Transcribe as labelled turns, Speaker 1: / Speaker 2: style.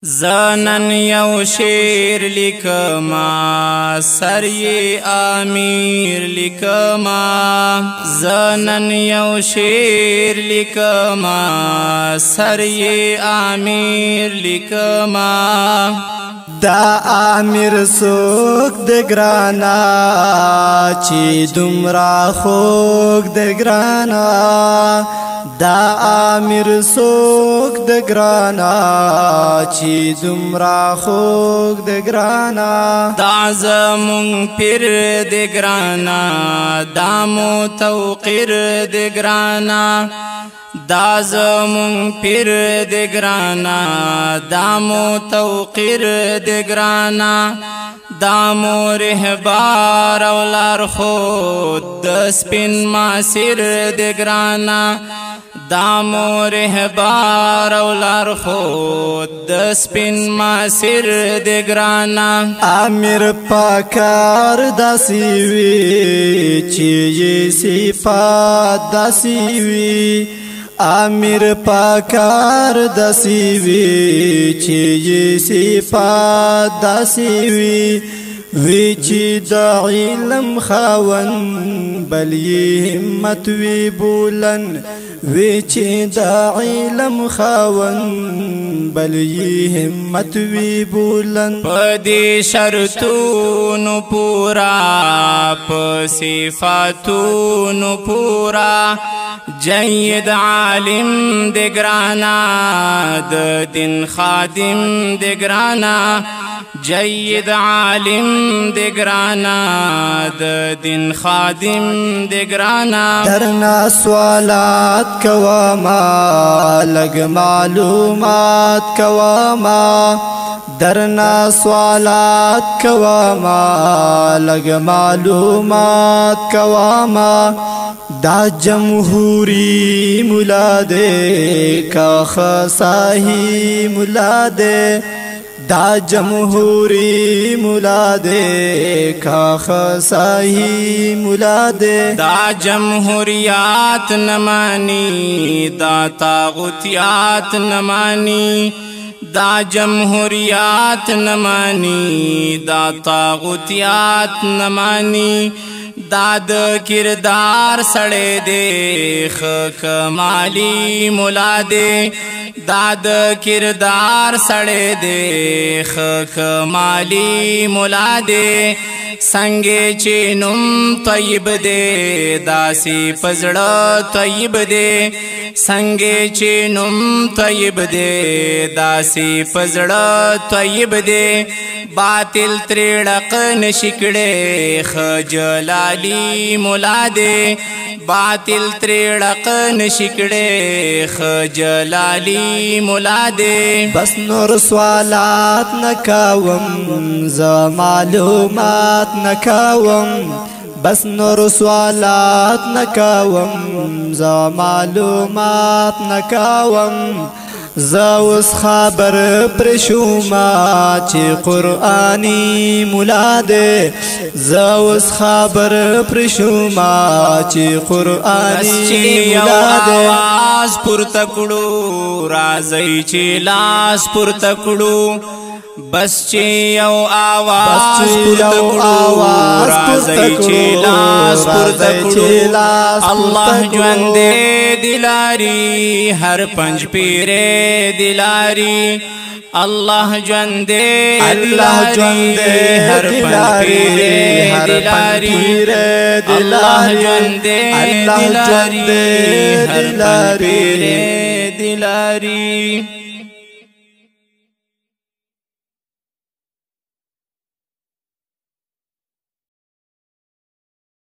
Speaker 1: زنن یو شیر لیکما سر ی امیر لیکما زنن یو شیر لیکما سر ی امیر لیکما
Speaker 2: دا امیر سوک د ګرانا چې دومره خوږ د ګرانا دا امیر سوک د ګرانا چې دومره خوږ د ګرانا
Speaker 1: دا زمون پیر د ګرانا دا مو توقیر د ګرانا دا زمون پیر د ګرانا دا مو توقیر د ګرانا دا مو رهبار او لار خود د سپین ماسیر د ګرانا دا مو رهبار او لار خود د سپین ماسیر د ګرانا
Speaker 2: امیر پاکار داسې وي چې صفات داسې وي امیر پاکار داسې وي چې صفات داسې وي وی چې د علم خاون بل یې همت وی بولن وی چې د علم خاون بل یې همت وی بولن
Speaker 1: په دې شرطونو پورا په صفاتونو پورا جید عالم د ګرانا د دین خادم د ګرانا جید عالم د ګرانا د دین خادم د ګرانا
Speaker 2: درنا سوالات کواما لګ معلومات کواما درنا سوالات کواما لګ معلومات کواما دا جمهوری مولا دے کا خصاہی مولا دے دا جمهوری مولا دے کا خصاہی مولا دے
Speaker 1: دا جمهوریات نمانی دا طاغوتیات نمانی دا جمهوریات نمانی دا طاغوتیات نمانی دا د کردار سړی دی ښه کمالي ملا دی دا د کردار سړی دی ښه کمالي ملا دی څنګه چې نوم طیب دی داسې په زړه طیب دی څنګه چې نوم طیب دی داسې په زړه طیب دی باطل ترې ډق نشي کړی ښه جلالي ملا دی باطل ترې ډق نشي کړی ښه جلالي ملا دی
Speaker 2: بس نور سوالات نکوم زه معلومات نکوم بس نور سوالات نکوم زه معلومات نکوم زه اوس خبر پر شوما چې قرآني مولا دی زه اوس خبر پر شوما چې قرآني مولا دی
Speaker 1: آواز پورته کړو راځئ چې لاس پورته کړو بس چې یو آواز پورته کړو راځئ چې لاس پورته کړو الله ژوند دلاري هر پنج پیره دلاري الله ژوند دلاري هر پنج پیره دلاري الله ژوند دلاري هر پنج پیره دلاري